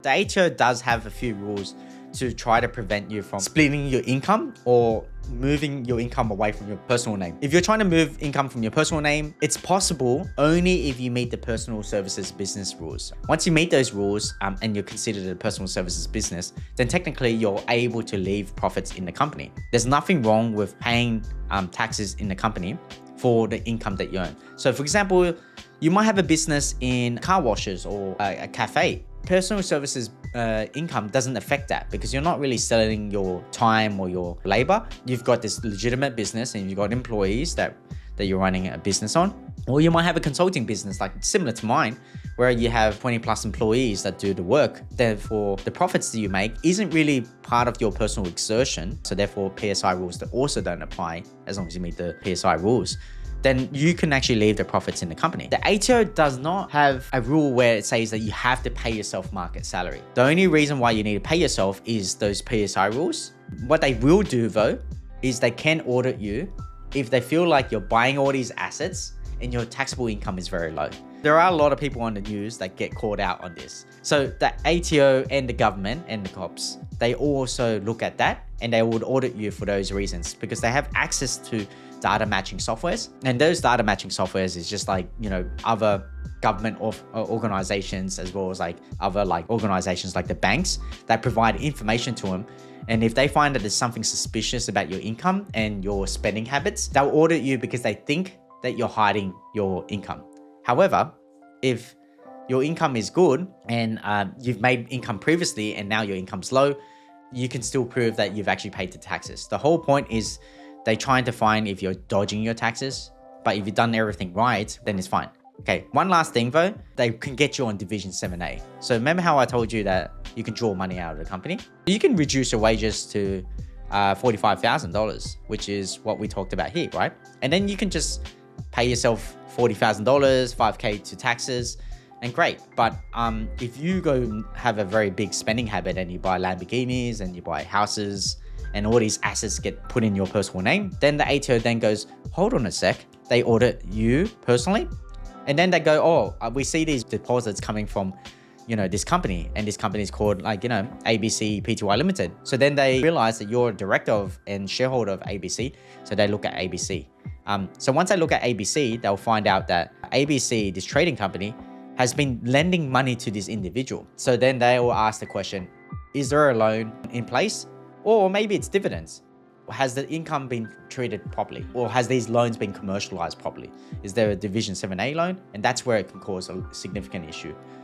The ATO does have a few rules to try to prevent you from splitting your income or moving your income away from your personal name. If you're trying to move income from your personal name, it's possible only if you meet the personal services business rules. Once you meet those rules and you're considered a personal services business, then technically you're able to leave profits in the company. There's nothing wrong with paying taxes in the company for the income that you earn. So for example, you might have a business in car washes or a cafe. Personal services income doesn't affect that because you're not really selling your time or your labor. You've got this legitimate business and you've got employees that you're running a business on. Or you might have a consulting business like similar to mine, where you have 20 plus employees that do the work. Therefore, the profits that you make isn't really part of your personal exertion. So therefore, PSI rules that also don't apply as long as you meet the PSI rules. Then you can actually leave the profits in the company. The ATO does not have a rule where it says that you have to pay yourself market salary. The only reason why you need to pay yourself is those PSI rules. What they will do though, is they can audit you if they feel like you're buying all these assets and your taxable income is very low. There are a lot of people on the news that get caught out on this. So the ATO and the government and the cops, they also look at that and they would audit you for those reasons because they have access to data matching softwares. And those data matching softwares is just like, other government organizations as well as like other organizations like the banks that provide information to them. And if they find that there's something suspicious about your income and your spending habits, they'll audit you because they think that you're hiding your income. However, if your income is good and you've made income previously and now your income's low, you can still prove that you've actually paid the taxes. The whole point is they're trying to find if you're dodging your taxes, but if you've done everything right, then it's fine. Okay, one last thing though, they can get you on Division 7A. So remember how I told you that you can draw money out of the company? You can reduce your wages to $45,000, which is what we talked about here, right? And then you can just pay yourself $40,000, $5K to taxes, and great. But if you go have a very big spending habit and you buy Lamborghinis and you buy houses and all these assets get put in your personal name, then the ATO then goes, hold on a sec. They audit you personally. And then they go, we see these deposits coming from, this company, and this company is called ABC Pty Limited. So then they realize that you're a director of and shareholder of ABC. So they look at ABC. So once they look at ABC, they'll find out that ABC, this trading company, has been lending money to this individual. So then they will ask the question, is there a loan in place? Or maybe it's dividends. Has the income been treated properly? Or has these loans been commercialized properly? Is there a Division 7A loan? And that's where it can cause a significant issue.